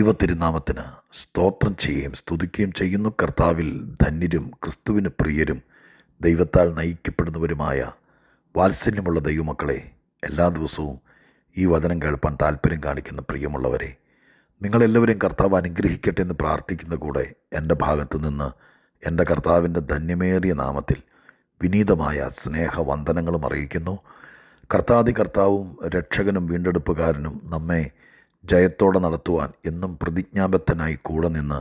ദൈവത്തിരുനാമത്തിന് സ്തോത്രം ചെയ്യുകയും സ്തുതിക്കുകയും ചെയ്യുന്നു. കർത്താവിൽ ധന്യരും ക്രിസ്തുവിന് പ്രിയരും ദൈവത്താൽ നയിക്കപ്പെടുന്നവരുമായ വാത്സല്യമുള്ള ദൈവമക്കളെ, എല്ലാ ദിവസവും ഈ വചനം കേൾപ്പാൻ താല്പര്യം കാണിക്കുന്ന പ്രിയമുള്ളവരെ, നിങ്ങളെല്ലാവരെയും കർത്താവ് അനുഗ്രഹിക്കട്ടെ എന്ന് പ്രാർത്ഥിക്കുന്ന കൂടെ എൻ്റെ ഭാഗത്തു നിന്ന് എൻ്റെ കർത്താവിൻ്റെ ധന്യമേറിയ നാമത്തിൽ വിനീതമായ സ്നേഹവന്ദനങ്ങളും അറിയിക്കുന്നു. കർത്താവും രക്ഷകനും വീണ്ടെടുപ്പുകാരനും നമ്മെ ജയത്തോടെ നടത്തുവാൻ എന്നും പ്രതിജ്ഞാബദ്ധനായി കൂടെ നിന്ന്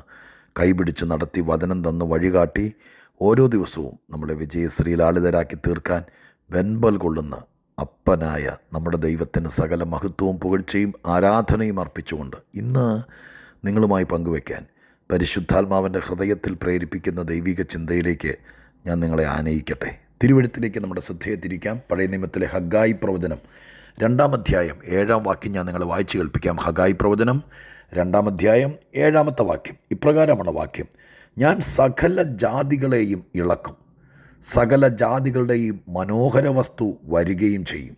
കൈപിടിച്ച് നടത്തി വചനം തന്ന് വഴികാട്ടി ഓരോ ദിവസവും നമ്മളെ വിജയശ്രീലാളിതരാക്കി തീർക്കാൻ വെൻപൽ കൊള്ളുന്ന അപ്പനായ നമ്മുടെ ദൈവത്തിന് സകല മഹത്വവും പുകഴ്ചയും ആരാധനയും അർപ്പിച്ചുകൊണ്ട് ഇന്ന് നിങ്ങളുമായി പങ്കുവയ്ക്കാൻ പരിശുദ്ധാത്മാവിൻ്റെ ഹൃദയത്തിൽ പ്രേരിപ്പിക്കുന്ന ദൈവിക ചിന്തയിലേക്ക് ഞാൻ നിങ്ങളെ ആനയിക്കട്ടെ. തിരുവെഴുത്തിലേക്ക് നമ്മുടെ ശ്രദ്ധയെ തിരിക്കാം. പഴയ നിയമത്തിലെ ഹഗ്ഗായി പ്രവചനം 2-ാം അധ്യായം 7-ാം വാക്യം ഞാൻ നിങ്ങളെ വായിച്ച് കേൾപ്പിക്കാം. ഹഗ്ഗായി പ്രവചനം 2-ാം അധ്യായം 7-ാമത്തെ വാക്യം ഇപ്രകാരമാണ് വാക്യം: ഞാൻ സകല ജാതികളെയും ഇളക്കും, സകല ജാതികളുടെയും മനോഹര വസ്തു വരികയും ചെയ്യും.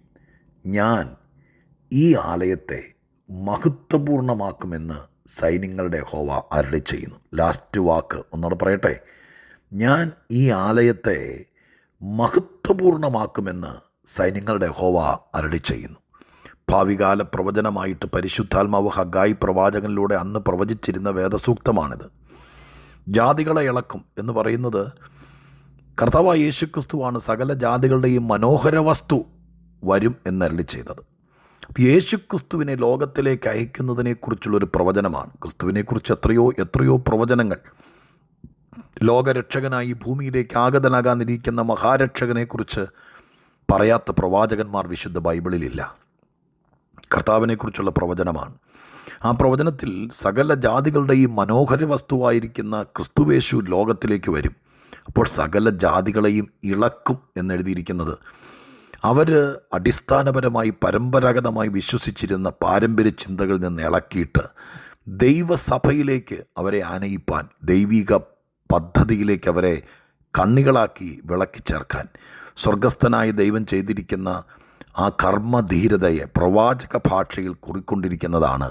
ഞാൻ ഈ ആലയത്തെ മഹത്വപൂർണ്ണമാക്കുമെന്ന് സൈന്യങ്ങളുടെ യഹോവ അരുളി ചെയ്യുന്നു. ലാസ്റ്റ് വാക്ക് ഒന്നുകൂടെ പറയട്ടെ: ഞാൻ ഈ ആലയത്തെ മഹത്വപൂർണ്ണമാക്കുമെന്ന് സൈന്യങ്ങളുടെ യഹോവ അരുളി ചെയ്യുന്നു. ഭാവികാല പ്രവചനമായിട്ട് പരിശുദ്ധാത്മാവ് ഹഗ്ഗായി പ്രവാചകനിലൂടെ അന്ന് പ്രവചിച്ചിരുന്ന വേദസൂക്തമാണിത്. ജാതികളെ ഇളക്കും എന്ന് പറയുന്നത് കർത്താവായ യേശുക്രിസ്തുവാണ് സകല ജാതികളുടെയും മനോഹര വസ്തു വരും എന്നരുളി ചെയ്തത്. യേശുക്രിസ്തുവിനെ ലോകത്തിലേക്ക് അയക്കുന്നതിനെക്കുറിച്ചുള്ളൊരു പ്രവചനമാണ്. ക്രിസ്തുവിനെക്കുറിച്ച് എത്രയോ പ്രവചനങ്ങൾ, ലോകരക്ഷകനായി ഭൂമിയിലേക്ക് ആഗതനാകാനിരിക്കുന്ന മഹാരക്ഷകനെക്കുറിച്ച് പറയാത്ത പ്രവാചകന്മാർ വിശുദ്ധ ബൈബിളിലില്ല. കർത്താവിനെക്കുറിച്ചുള്ള പ്രവചനമാണ്. ആ പ്രവചനത്തിൽ സകല ജാതികളുടെയും മനോഹര വസ്തുവായിരിക്കുന്ന ക്രിസ്തുവേശു ലോകത്തിലേക്ക് വരും. അപ്പോൾ സകല ജാതികളെയും ഇളക്കും എന്നെഴുതിയിരിക്കുന്നത് അവർ അടിസ്ഥാനപരമായി പരമ്പരാഗതമായി വിശ്വസിച്ചിരുന്ന പാരമ്പര്യ ചിന്തകളിൽ നിന്ന് ഇളക്കിയിട്ട് ദൈവസഭയിലേക്ക് അവരെ ആനയിപ്പാൻ, ദൈവിക പദ്ധതിയിലേക്ക് അവരെ കണ്ണികളാക്കി വിളക്കി ചേർക്കാൻ സ്വർഗസ്ഥനായ ദൈവം ചെയ്തിരിക്കുന്ന ആ കർമ്മധീരതയെ പ്രവാചക ഭാഷയിൽ കുറിക്കൊണ്ടിരിക്കുന്നതാണ്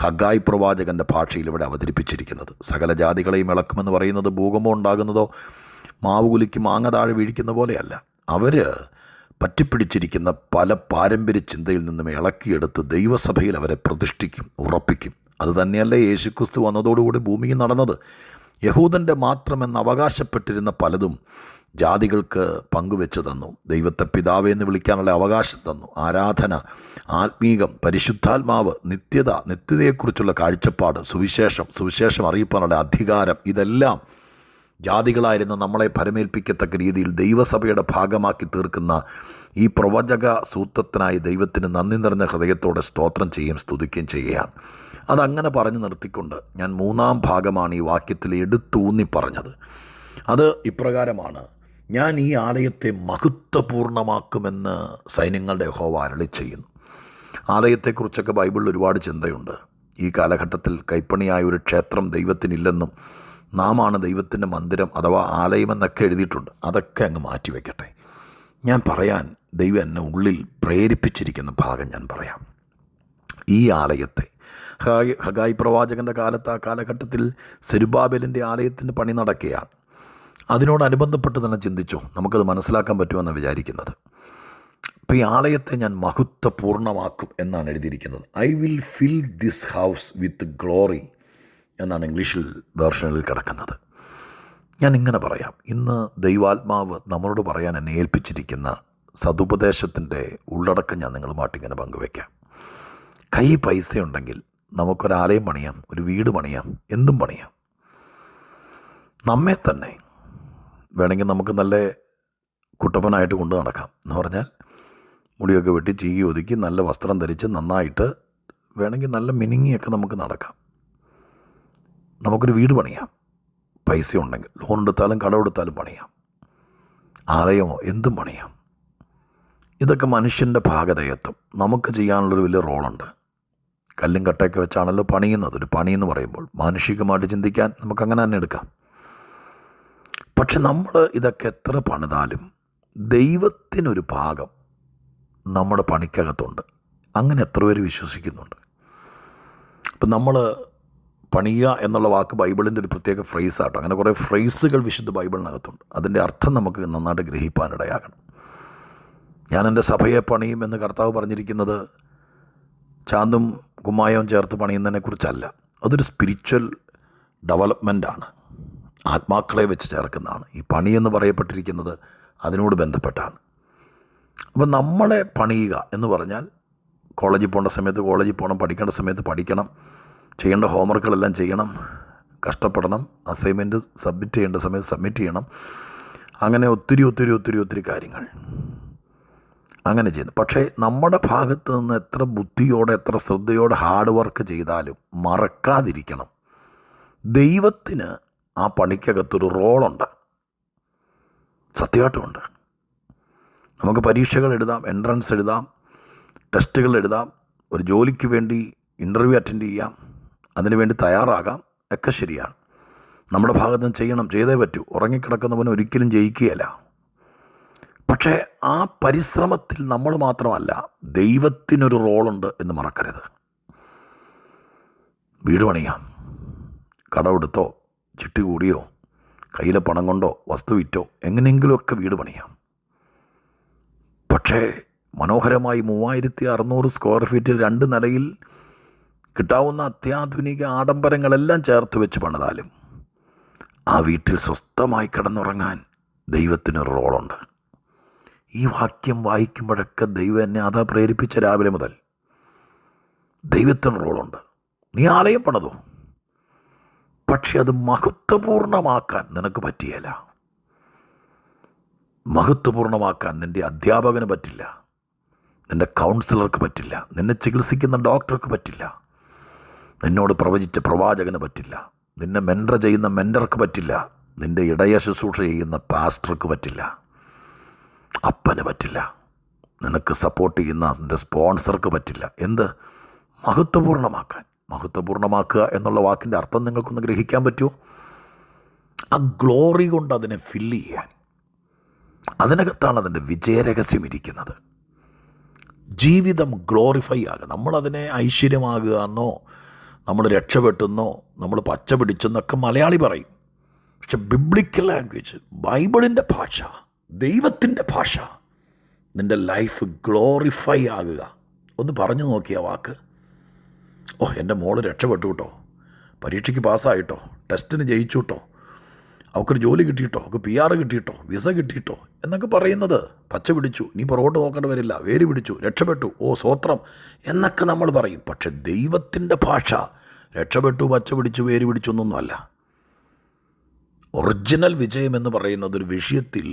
ഹഗ്ഗായി പ്രവാചകൻ്റെ ഭാഷയിൽ ഇവിടെ അവതരിപ്പിച്ചിരിക്കുന്നത്. സകല ജാതികളെയും ഇളക്കുമെന്ന് പറയുന്നത് ഭൂകമ്പം ഉണ്ടാകുന്നതോ മാവ് കുലുക്കി മാങ്ങ താഴെ വീഴിക്കുന്ന പോലെയല്ല. അവർ പറ്റിപ്പിടിച്ചിരിക്കുന്ന പല പാരമ്പര്യ ചിന്തയിൽ നിന്നും ഇളക്കിയെടുത്ത് ദൈവസഭയിൽ അവരെ പ്രതിഷ്ഠിക്കും, ഉറപ്പിക്കും. അതുതന്നെയല്ലേ യേശുക്രിസ്തു വന്നതോടുകൂടി ഭൂമിയിൽ നടന്നത്. യഹൂദൻ്റെ മാത്രമെന്ന് അവകാശപ്പെട്ടിരുന്ന പലതും ജാതികൾക്ക് പങ്കുവെച്ച് തന്നു. ദൈവത്തെ പിതാവേ എന്ന് വിളിക്കാനുള്ള അവകാശം തന്നു. ആരാധന, ആത്മീകം, പരിശുദ്ധാത്മാവ്, നിത്യതയെക്കുറിച്ചുള്ള കാഴ്ചപ്പാട്, സുവിശേഷം അറിയിപ്പാനുള്ള അധികാരം, ഇതെല്ലാം ജാതികളായിരുന്ന നമ്മളെ പരമേൽപ്പിക്കത്തക്ക രീതിയിൽ ദൈവസഭയുടെ ഭാഗമാക്കി തീർക്കുന്ന ഈ പ്രവചക സൂത്രത്തിനായി ദൈവത്തിന് നന്ദി നിറഞ്ഞ ഹൃദയത്തോടെ സ്തോത്രം ചെയ്യുകയും സ്തുതിക്കുകയും ചെയ്യുകയാണ്. അതങ്ങനെ പറഞ്ഞു നിർത്തിക്കൊണ്ട് ഞാൻ 3-ാം ഭാഗമാണ് ഈ വാക്യത്തിൽ എടുത്തൂന്നി പറഞ്ഞത്. അത് ഇപ്രകാരമാണ്: ഞാൻ ഈ ആലയത്തെ മഹത്വപൂർണ്ണമാക്കുമെന്ന് സൈന്യങ്ങളുടെ യഹോവ അരുളി ചെയ്യുന്നു. ആലയത്തെക്കുറിച്ചൊക്കെ ബൈബിളിൽ ഒരുപാട് ചിന്തയുണ്ട്. ഈ കാലഘട്ടത്തിൽ കൈപ്പണിയായ ഒരു ക്ഷേത്രം ദൈവത്തിനില്ലെന്നും നാമാണ് ദൈവത്തിൻ്റെ മന്ദിരം അഥവാ ആലയമെന്നൊക്കെ എഴുതിയിട്ടുണ്ട്. അതൊക്കെ അങ്ങ് മാറ്റിവെക്കട്ടെ. ഞാൻ പറയാൻ ദൈവം എന്നെ ഉള്ളിൽ പ്രേരിപ്പിച്ചിരിക്കുന്ന ഭാഗം ഞാൻ പറയാം. ഈ ആലയത്തെ ഹഗ്ഗായി പ്രവാചകൻ്റെ കാലത്ത്, ആ കാലഘട്ടത്തിൽ സെരുബാബേലിൻ്റെ ആലയത്തിൻ്റെ പണി നടക്കുകയാണ്. അതിനോടനുബന്ധപ്പെട്ട് തന്നെ ചിന്തിച്ചു, നമുക്കത് മനസ്സിലാക്കാൻ പറ്റുമെന്ന് വിചാരിക്കുന്നത്. അപ്പോൾ ഈ ആലയത്തെ ഞാൻ മഹത്വപൂർണ്ണമാക്കും എന്നാണ് എഴുതിയിരിക്കുന്നത്. I will fill this house with glory എന്നാണ് ഇംഗ്ലീഷിൽ വേർഷനിൽ കിടക്കുന്നത്. ഞാൻ ഇങ്ങനെ പറയാം. ഇന്ന് ദൈവാത്മാവ് നമ്മളോട് പറയാൻ എന്നെ ഏൽപ്പിച്ചിരിക്കുന്ന സതുപദേശത്തിൻ്റെ ഉള്ളടക്കം ഞാൻ നിങ്ങളുമായിട്ട് ഇങ്ങനെ പങ്കുവയ്ക്കാം. കൈ പൈസയുണ്ടെങ്കിൽ നമുക്കൊരാലയം പണിയാം, ഒരു വീട് പണിയാം, എന്തും പണിയാം. നമ്മെ തന്നെ വേണമെങ്കിൽ നമുക്ക് നല്ല കുട്ടപ്പനായിട്ട് കൊണ്ടു നടക്കാം. എന്ന് പറഞ്ഞാൽ മുടിയൊക്കെ വെട്ടി ചീകി ഒതുക്കി നല്ല വസ്ത്രം ധരിച്ച് നന്നായിട്ട് വേണമെങ്കിൽ നല്ല മിനുങ്ങിയൊക്കെ നമുക്ക് നടക്കാം. നമുക്കൊരു വീട് പണിയാം, പൈസ ഉണ്ടെങ്കിൽ. ലോൺ എടുത്താലും കടമെടുത്താലും പണിയാം. ആലയമോ എന്തും പണിയാം. ഇതൊക്കെ മനുഷ്യൻ്റെ ഭാഗതയത്വം. നമുക്ക് ചെയ്യാനുള്ളൊരു വലിയ റോളുണ്ട്. കല്ലും കട്ടയൊക്കെ വെച്ചാണല്ലോ പണിയുന്നത്. ഒരു പണിയെന്ന് പറയുമ്പോൾ മാനുഷികമായിട്ട് ചിന്തിക്കാൻ നമുക്കങ്ങനെ തന്നെ എടുക്കാം. പക്ഷെ നമ്മൾ ഇതൊക്കെ എത്ര പണിതാലും ദൈവത്തിനൊരു ഭാഗം നമ്മുടെ പണിക്കകത്തുണ്ട്. അങ്ങനെ എത്ര പേര് വിശ്വസിക്കുന്നുണ്ട്? ഇപ്പം നമ്മൾ പണിയുക എന്നുള്ള വാക്ക് ബൈബിളിൻ്റെ ഒരു പ്രത്യേക ഫ്രേസാട്ടോ. അങ്ങനെ കുറേ ഫ്രേസുകൾ വിശുദ്ധ ബൈബിളിനകത്തുണ്ട്. അതിൻ്റെ അർത്ഥം നമുക്ക് നന്നായിട്ട് ഗ്രഹിക്കാനിടയാകണം. ഞാൻ എൻ്റെ സഭയെ പണിയും എന്ന് കർത്താവ് പറഞ്ഞിരിക്കുന്നത് ചാന്തും കുമ്മായവും ചേർത്ത് പണിയുന്നതിനെക്കുറിച്ചല്ല. അതൊരു സ്പിരിച്വൽ ഡെവലപ്മെൻറ്റാണ്, ആത്മാക്കളെ വെച്ച് ചേർക്കുന്നതാണ്. ഈ പണിയെന്ന് പറയപ്പെട്ടിരിക്കുന്നത് അതിനോട് ബന്ധപ്പെട്ടാണ്. അപ്പോൾ നമ്മളെ പണിയുക എന്ന് പറഞ്ഞാൽ കോളേജിൽ പോകേണ്ട സമയത്ത് കോളേജിൽ പോകണം, പഠിക്കേണ്ട സമയത്ത് പഠിക്കണം, ചെയ്യേണ്ട ഹോംവർക്കുകളെല്ലാം ചെയ്യണം, കഷ്ടപ്പെടണം, അസൈൻമെൻറ്റ് സബ്മിറ്റ് ചെയ്യേണ്ട സമയത്ത് സബ്മിറ്റ് ചെയ്യണം. അങ്ങനെ ഒത്തിരി കാര്യങ്ങൾ അങ്ങനെ ചെയ്യുന്നു. പക്ഷേ നമ്മുടെ ഭാഗത്ത് നിന്ന് എത്ര ബുദ്ധിയോടെ എത്ര ശ്രദ്ധയോടെ ഹാർഡ് വർക്ക് ചെയ്താലും മറക്കാതിരിക്കണം, ദൈവത്തിന് ആ പണിക്കകത്തൊരു റോളുണ്ട്. സത്യമായിട്ടുമുണ്ട്. നമുക്ക് പരീക്ഷകൾ എഴുതാം, എൻട്രൻസ് എഴുതാം, ടെസ്റ്റുകൾ എഴുതാം, ഒരു ജോലിക്ക് വേണ്ടി ഇൻ്റർവ്യൂ അറ്റൻഡ് ചെയ്യാം, അതിനുവേണ്ടി തയ്യാറാകാം, ഒക്കെ ശരിയാണ്. നമ്മുടെ ഭാഗത്ത് നിന്ന് ചെയ്യണം, ചെയ്തേ പറ്റൂ. ഉറങ്ങിക്കിടക്കുന്നവന് ഒരിക്കലും ജയിക്കുകയില്ല. പക്ഷേ ആ പരിശ്രമത്തിൽ നമ്മൾ മാത്രമല്ല, ദൈവത്തിനൊരു റോളുണ്ട് എന്ന് മറക്കരുത്. വീട് പണിയാം, കടമെടുത്തോ ചിട്ടി കൂടിയോ കയ്യിലെ പണം കൊണ്ടോ വസ്തു വിറ്റോ എങ്ങനെയെങ്കിലുമൊക്കെ വീട് പണിയാം. പക്ഷേ മനോഹരമായി 3600 സ്ക്വയർ ഫീറ്റിൽ 2 നിലയിൽ കിട്ടാവുന്ന അത്യാധുനിക ആഡംബരങ്ങളെല്ലാം ചേർത്ത് വെച്ച് പണിതാലും ആ വീട്ടിൽ സ്വസ്ഥമായി കിടന്നുറങ്ങാൻ ദൈവത്തിനൊരു റോളുണ്ട്. ഈ വാക്യം വായിക്കുമ്പോഴൊക്കെ ദൈവം എന്നെ അതാ പ്രേരിപ്പിച്ച. രാവിലെ മുതൽ ദൈവത്തിന് റോളുണ്ട്. നീ ആലയം പണിതോ, പക്ഷെ അത് മഹത്വപൂർണ്ണമാക്കാൻ നിനക്ക് പറ്റിയല്ല. മഹത്വപൂർണ്ണമാക്കാൻ നിൻ്റെ അധ്യാപകന് പറ്റില്ല, നിൻ്റെ കൗൺസിലർക്ക് പറ്റില്ല, നിന്നെ ചികിത്സിക്കുന്ന ഡോക്ടർക്ക് പറ്റില്ല, നിന്നോട് പ്രവചിച്ച പ്രവാചകന് പറ്റില്ല, നിന്നെ മെൻറ്റർ ചെയ്യുന്ന മെൻറ്റർക്ക് പറ്റില്ല, നിൻ്റെ ഇടയ ശുശ്രൂഷ ചെയ്യുന്ന പാസ്റ്റർക്ക് പറ്റില്ല, അപ്പന് പറ്റില്ല, നിനക്ക് സപ്പോർട്ട് ചെയ്യുന്ന നിൻ്റെ സ്പോൺസർക്ക് പറ്റില്ല. എന്ത്? മഹത്വപൂർണ്ണമാക്കാൻ. മഹത്വപൂർണ്ണമാക്കുക എന്നുള്ള വാക്കിൻ്റെ അർത്ഥം നിങ്ങൾക്കൊന്ന് ഗ്രഹിക്കാൻ പറ്റുമോ? ആ ഗ്ലോറി കൊണ്ട് അതിനെ ഫില്ല് ചെയ്യാൻ. അതിനകത്താണ് അതിൻ്റെ വിജയരഹസ്യം ഇരിക്കുന്നത്. ജീവിതം ഗ്ലോറിഫൈ ആകുക. നമ്മളതിനെ ഐശ്വര്യമാകുക എന്നോ നമ്മൾ രക്ഷപ്പെട്ടെന്നോ നമ്മൾ പച്ച പിടിച്ചെന്നൊക്കെ മലയാളി പറയും. പക്ഷെ ബിബ്ലിക്കൽ ലാംഗ്വേജ്, ബൈബിളിൻ്റെ ഭാഷ, ദൈവത്തിൻ്റെ ഭാഷ, നിൻ്റെ ലൈഫ് ഗ്ലോറിഫൈ ആകുക. ഒന്ന് പറഞ്ഞു നോക്കിയ വാക്ക്. ഓ, എൻ്റെ മോള് രക്ഷപ്പെട്ടു കേട്ടോ, പരീക്ഷയ്ക്ക് പാസ്സായിട്ടോ, ടെസ്റ്റിന് ജയിച്ചു കേട്ടോ, അവൾക്കൊരു ജോലി കിട്ടിയിട്ടോ, അവൾക്ക് PR കിട്ടിയിട്ടോ, വിസ കിട്ടിയിട്ടോ എന്നൊക്കെ പറയുന്നത് പച്ച പിടിച്ചു, നീ പുറകോട്ട് നോക്കേണ്ടി വരില്ല, വേര് പിടിച്ചു, രക്ഷപ്പെട്ടു, ഓ സ്വോത്രം എന്നൊക്കെ നമ്മൾ പറയും. പക്ഷെ ദൈവത്തിൻ്റെ ഭാഷ രക്ഷപ്പെട്ടു, പച്ച പിടിച്ചു, വേര് പിടിച്ചു എന്നൊന്നുമല്ല. ഒറിജിനൽ വിജയം എന്ന് പറയുന്നത് ഒരു വിഷയത്തിൽ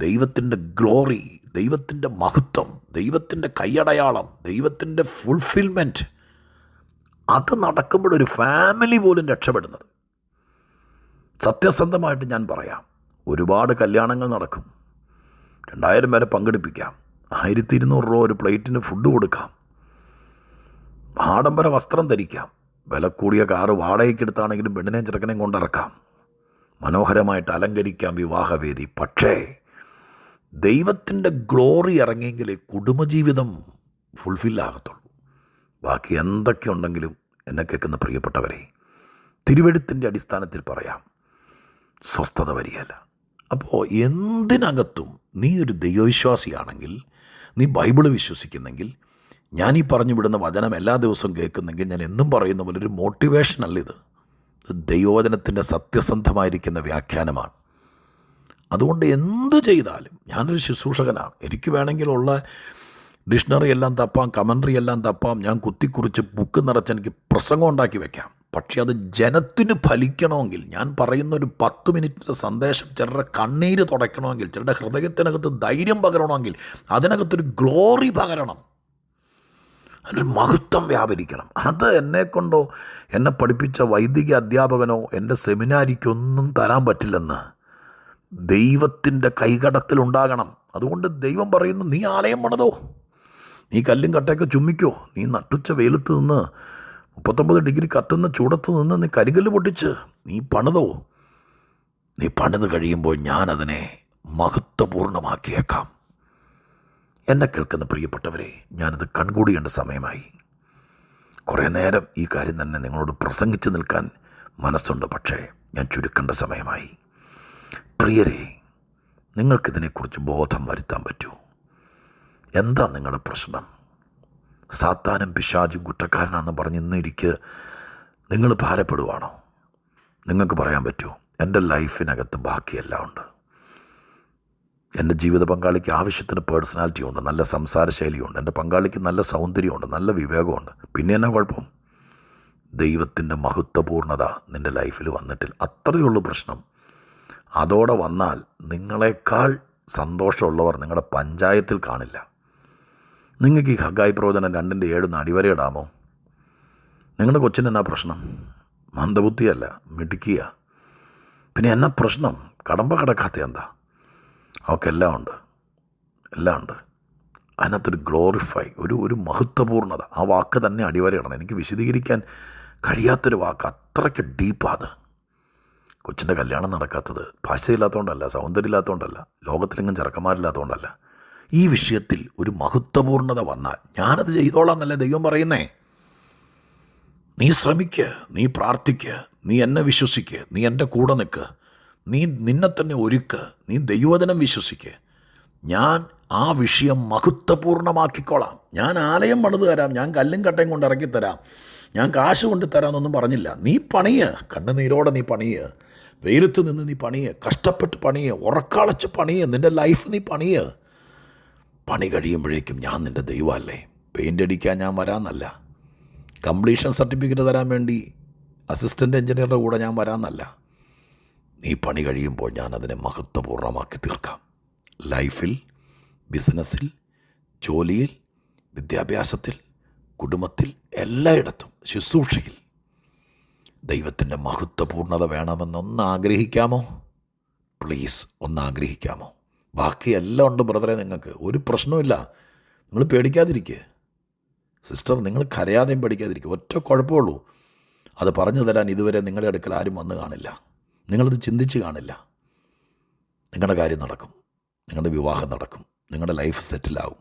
ദൈവത്തിൻ്റെ ഗ്ലോറി, ദൈവത്തിൻ്റെ മഹത്വം, ദൈവത്തിൻ്റെ കൈയടയാളം, ദൈവത്തിൻ്റെ ഫുൾഫിൽമെൻറ്റ്, അത് നടക്കുമ്പോഴൊരു ഫാമിലി പോലും രക്ഷപ്പെടുന്നത്. സത്യസന്ധമായിട്ട് ഞാൻ പറയാം, ഒരുപാട് കല്യാണങ്ങൾ നടക്കും, 2000 പേരെ പങ്കെടുപ്പിക്കാം, 1200 രൂപ ഒരു പ്ലേറ്റിന് ഫുഡ് കൊടുക്കാം, ആഡംബര വസ്ത്രം ധരിക്കാം, വില കൂടിയ കാറ് വാടകയ്ക്കെടുത്താണെങ്കിലും പെണ്ണിനെയും ചെറുക്കനെയും കൊണ്ടിറക്കാം, മനോഹരമായിട്ട് അലങ്കരിക്കാം വിവാഹവേദി. പക്ഷേ ദൈവത്തിൻ്റെ ഗ്ലോറി ഇറങ്ങിയെങ്കിലേ കുടുംബജീവിതം ഫുൾഫില്ലാകത്തുള്ളൂ. ബാക്കി എന്തൊക്കെ ഉണ്ടെങ്കിലും എന്നെ കേൾക്കുന്ന പ്രിയപ്പെട്ടവരെ, തിരുവെഴുത്തിൻ്റെ അടിസ്ഥാനത്തിൽ പറയാം, സ്വസ്ഥത വരികയല്ല. അപ്പോൾ എന്തിനകത്തും നീ ഒരു ദൈവവിശ്വാസിയാണെങ്കിൽ, നീ ബൈബിള് വിശ്വസിക്കുന്നെങ്കിൽ, ഞാനീ പറഞ്ഞു വിടുന്ന വചനം എല്ലാ ദിവസവും കേൾക്കുന്നെങ്കിൽ, ഞാൻ എന്നും പറയുന്ന പോലെ ഒരു മോട്ടിവേഷനല്ല ഇത് ദൈവവചനത്തിൻ്റെ സത്യസന്ധമായിരിക്കുന്ന വ്യാഖ്യാനമാണ്. അതുകൊണ്ട് എന്ത് ചെയ്താലും, ഞാനൊരു ശുശ്രൂഷകനാണ്, എനിക്ക് വേണമെങ്കിലുള്ള ഡിക്ഷണറി എല്ലാം തപ്പാം, കമൻട്രി എല്ലാം തപ്പാം, ഞാൻ കുത്തിക്കുറിച്ച് ബുക്ക് നിറച്ച് എനിക്ക് പ്രസംഗം ഉണ്ടാക്കി വയ്ക്കാം. പക്ഷേ അത് ജനത്തിന് ഫലിക്കണമെങ്കിൽ, ഞാൻ പറയുന്ന ഒരു 10 മിനിറ്റിൻ്റെ സന്ദേശം ചിലരുടെ കണ്ണീര് തുടയ്ക്കണമെങ്കിൽ, ചിലരുടെ ഹൃദയത്തിനകത്ത് ധൈര്യം പകരണമെങ്കിൽ, അതിനകത്തൊരു ഗ്ലോറി പകരണം, അതിനൊരു മഹത്വം വ്യാപരിക്കണം. അത് എന്നെക്കൊണ്ടോ എന്നെ പഠിപ്പിച്ച വൈദിക അധ്യാപകനോ എൻ്റെ സെമിനാരിക്കൊന്നും തരാൻ പറ്റില്ലെന്ന് ദൈവത്തിൻ്റെ കൈകടത്തിലുണ്ടാകണം. അതുകൊണ്ട് ദൈവം പറയുന്നു, നീ ആലയം പണിതോ, നീ കല്ലും കട്ടയൊക്കെ ചുമ്മിക്കോ, നീ നട്ടുച്ച വെയിലത്ത് നിന്ന് 39 ഡിഗ്രി കത്തുന്ന ചൂടത്ത് നിന്ന് നീ കരികല്ല് പൊട്ടിച്ച് നീ പണിതോ. നീ പണിത് കഴിയുമ്പോൾ ഞാനതിനെ മഹത്വപൂർണ്ണമാക്കിയേക്കാം. എന്നെ കേൾക്കുന്ന പ്രിയപ്പെട്ടവരെ, ഞാനത് കൺകൂടിയേണ്ട സമയമായി. കുറേ നേരം ഈ കാര്യം തന്നെ നിങ്ങളോട് പ്രസംഗിച്ച് നിൽക്കാൻ മനസ്സുണ്ട്, പക്ഷേ ഞാൻ ചുരുക്കേണ്ട സമയമായി. പ്രിയരെ, നിങ്ങൾക്കിതിനെക്കുറിച്ച് ബോധം വരുത്താൻ പറ്റുമോ? എന്താ നിങ്ങളുടെ പ്രശ്നം? സാത്താനും പിശാചും കുറ്റക്കാരനാണെന്ന് പറഞ്ഞ് ഇന്നിരിക്ക് നിങ്ങൾ ഭാരപ്പെടുവാണോ? നിങ്ങൾക്ക് പറയാൻ പറ്റുമോ, എൻ്റെ ലൈഫിനകത്ത് ബാക്കിയെല്ലാം ഉണ്ട്. എൻ്റെ ജീവിത പങ്കാളിക്ക് ആവശ്യത്തിന് പേഴ്സണാലിറ്റി ഉണ്ട്, നല്ല സംസാര ശൈലിയുണ്ട്, എൻ്റെ പങ്കാളിക്ക് നല്ല സൗന്ദര്യമുണ്ട്, നല്ല വിവേകമുണ്ട്. പിന്നെ എന്നാ കുഴപ്പം? ദൈവത്തിൻ്റെ മഹത്വപൂർണ്ണത നിൻ്റെ ലൈഫിൽ വന്നിട്ടില്ല. അത്രയേ ഉള്ളൂ പ്രശ്നം. അതോടെ വന്നാൽ നിങ്ങളെക്കാൾ സന്തോഷമുള്ളവർ നിങ്ങളുടെ പഞ്ചായത്തിൽ കാണില്ല. നിങ്ങൾക്ക് ഈ ഹഗ്ഗായി പ്രവചനം 2:7 അടിവരയിടാമോ? നിങ്ങളുടെ കൊച്ചിന് എന്നാ പ്രശ്നം? മന്ദബുദ്ധിയല്ല, മിടുക്കിയ. പിന്നെ എന്നാ പ്രശ്നം? കടമ്പ കിടക്കാത്ത എന്താ? അവൾക്ക് എല്ലാം ഉണ്ട്. അതിനകത്തൊരു ഗ്ലോറിഫൈ, ഒരു മഹത്വപൂർണ്ണത. ആ വാക്ക് തന്നെ അടിവരയിടണം. എനിക്ക് വിശദീകരിക്കാൻ കഴിയാത്തൊരു വാക്ക്, അത്രയ്ക്ക് ഡീപ്പാത്. കൊച്ചിൻ്റെ കല്യാണം നടക്കാത്തത് ഭാഷയില്ലാത്തതുകൊണ്ടല്ല, സൗന്ദര്യമില്ലാത്തതുകൊണ്ടല്ല, ലോകത്തിലെങ്ങും ചെറുക്കന്മാരില്ലാത്തതുകൊണ്ടല്ല. ഈ വിഷയത്തിൽ ഒരു മഹത്വപൂർണ്ണത വന്നാൽ ഞാനത് ചെയ്തോളാം എന്നല്ലേ ദൈവം പറയുന്നേ. നീ ശ്രമിക്കുക, നീ പ്രാർത്ഥിക്കുക, നീ എന്നെ വിശ്വസിക്കുക, നീ എൻ്റെ കൂടെ നിൽക്കുക, നീ നിന്നെ തന്നെ ഒരുക്കുക, നീ ദൈവവചനം വിശ്വസിക്കുക. ഞാൻ ആ വിഷയം മഹത്വപൂർണ്ണമാക്കിക്കോളാം. ഞാൻ ആലയം പണിത് തരാം, ഞാൻ കല്ലും കട്ടയും കൊണ്ട് ഇറക്കിത്തരാം, ഞാൻ കാശ് കൊണ്ട് തരാമെന്നൊന്നും പറഞ്ഞില്ല. നീ പണിയ്, കണ്ണുനീരോടെ നീ പണിയ്, വെയിലത്ത് നിന്ന് നീ പണിയ്, കഷ്ടപ്പെട്ട് പണിയ്, ഉറക്കളച്ച് പണിയ്, നിൻ്റെ ലൈഫ് നീ പണിയ്. പണി കഴിയുമ്പോഴേക്കും ഞാൻ നിൻ്റെ ദൈവമല്ലേ. പെയിൻ്റ് അടിക്കാൻ ഞാൻ വരാമെന്നല്ല, കംപ്ലീഷൻ സർട്ടിഫിക്കറ്റ് തരാൻ വേണ്ടി അസിസ്റ്റൻ്റ് എഞ്ചിനീയറുടെ കൂടെ ഞാൻ വരാമെന്നല്ല. നീ പണി കഴിയുമ്പോൾ ഞാൻ അതിനെ മഹത്വപൂർണ്ണമാക്കി തീർക്കാം. ലൈഫിൽ, ബിസിനസ്സിൽ, ജോലിയിൽ, വിദ്യാഭ്യാസത്തിൽ, കുടുംബത്തിൽ, എല്ലായിടത്തും, ശുശ്രൂഷയിൽ ദൈവത്തിൻ്റെ മഹത്വപൂർണ്ണത വേണമെന്നൊന്ന് ആഗ്രഹിക്കാമോ? പ്ലീസ് ഒന്ന് ആഗ്രഹിക്കാമോ? ബാക്കിയെല്ലാം ഉണ്ട് ബ്രദറെ, നിങ്ങൾക്ക് ഒരു പ്രശ്നവുമില്ല. നിങ്ങൾ പേടിക്കാതിരിക്കുക സിസ്റ്റർ, നിങ്ങൾ കരയാതെയും പേടിക്കാതിരിക്കുക. ഒറ്റ കുഴപ്പമുള്ളൂ, അത് പറഞ്ഞു തരാൻ ഇതുവരെ നിങ്ങളുടെ അടുക്കൽ ആരും വന്ന് കാണില്ല. നിങ്ങളത് ചിന്തിച്ച് കാണില്ല. നിങ്ങളുടെ കാര്യം നടക്കും, നിങ്ങളുടെ വിവാഹം നടക്കും, നിങ്ങളുടെ ലൈഫ് സെറ്റിലാവും.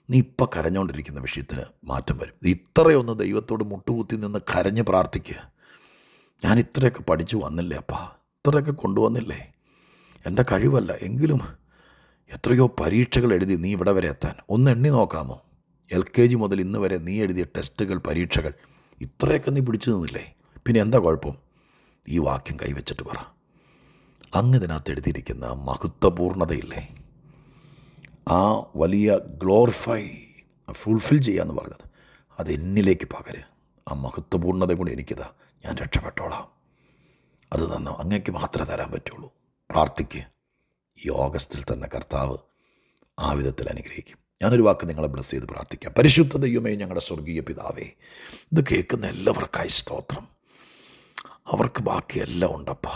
നീ ഇപ്പം കരഞ്ഞുകൊണ്ടിരിക്കുന്ന വിഷയത്തിന് മാറ്റം വരും. ഇത്രയൊന്ന് ദൈവത്തോട് മുട്ടുകുത്തി നിന്ന് കരഞ്ഞ് പ്രാർത്ഥിക്കുക. ഞാൻ ഇത്രയൊക്കെ പഠിച്ചു വന്നില്ലേ അപ്പാ, ഇത്രയൊക്കെ കൊണ്ടുവന്നില്ലേ, എൻ്റെ കഴിവല്ല എങ്കിലും എത്രയോ പരീക്ഷകൾ എഴുതി നീ ഇവിടെ വരെ എത്താൻ ഒന്ന് എണ്ണി നോക്കാമോ? LKG മുതൽ ഇന്ന് വരെ നീ എഴുതിയ ടെസ്റ്റുകൾ, പരീക്ഷകൾ, ഇത്രയൊക്കെ നീ പിടിച്ചു നിന്നില്ലേ? പിന്നെ എന്താ കുഴപ്പം? ഈ വാക്യം കൈവച്ചിട്ട് പറ, അങ്ങ് ഇതിനകത്ത് എഴുതിയിരിക്കുന്ന മഹത്വപൂർണ്ണതയില്ലേ, ആ വലിയ ഗ്ലോറിഫൈ, ഫുൾഫിൽ ചെയ്യാമെന്ന് പറഞ്ഞത്, അത് എന്നിലേക്ക് പകര്. ആ മഹത്വപൂർണ്ണത കൊണ്ട് എനിക്കിതാ, ഞാൻ രക്ഷപ്പെട്ടോളാം. അത് തന്നോ, അങ്ങേക്ക് മാത്രമേ തരാൻ പറ്റുള്ളൂ. പ്രാർത്ഥിക്ക്. ഈ ഓഗസ്റ്റിൽ തന്നെ കർത്താവ് ആ വിധത്തിൽ അനുഗ്രഹിക്കും. ഞാനൊരു വാക്ക് നിങ്ങളെ ബ്ലസ് ചെയ്ത് പ്രാർത്ഥിക്കാം. പരിശുദ്ധ ദൈവമേ, ഞങ്ങളുടെ സ്വർഗീയ പിതാവേ, ഇത് കേൾക്കുന്ന എല്ലാവർക്കായി സ്തോത്രം. അവർക്ക് ബാക്കിയെല്ലാം ഉണ്ടപ്പാ.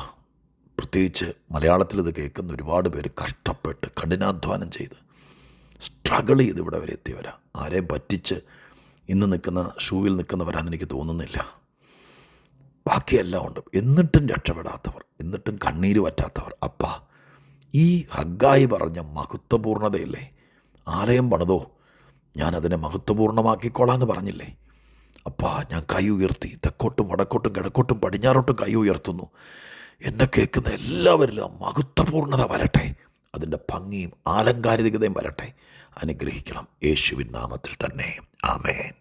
പ്രത്യേകിച്ച് മലയാളത്തിൽ ഇത് കേൾക്കുന്ന ഒരുപാട് പേര് കഷ്ടപ്പെട്ട് കഠിനാധ്വാനം ചെയ്ത് സ്ട്രഗിൾ ചെയ്ത് ഇവിടെ വരെ എത്തിയവരാ. ആരെയും പറ്റിച്ച് ഇന്ന് നിൽക്കുന്ന ഷൂവിൽ നിൽക്കുന്നവരാണെന്ന് എനിക്ക് തോന്നുന്നില്ല. ബാക്കിയെല്ലാം ഉണ്ട്, എന്നിട്ടും രക്ഷപ്പെടാത്തവർ, എന്നിട്ടും കണ്ണീര് പറ്റാത്തവർ. അപ്പാ, ഈ ഹഗ്ഗായി പറഞ്ഞ മഹത്വപൂർണ്ണതയില്ലേ, ആലയം പണിതോ, ഞാനതിനെ മഹത്വപൂർണ്ണമാക്കിക്കോളാം എന്ന് പറഞ്ഞില്ലേ അപ്പാ. ഞാൻ കൈ ഉയർത്തി തെക്കോട്ടും വടക്കോട്ടും കിഴക്കോട്ടും പടിഞ്ഞാറോട്ടും കൈ ഉയർത്തുന്നു. എന്നെ കേൾക്കുന്ന എല്ലാവരിലും മഹത്വപൂർണ്ണത വരട്ടെ, അതിൻ്റെ ഭംഗിയും ആലങ്കാരികതയും വരട്ടെ. അനുഗ്രഹിക്കണം യേശുവിൻ നാമത്തിൽ തന്നെ. ആമേൻ.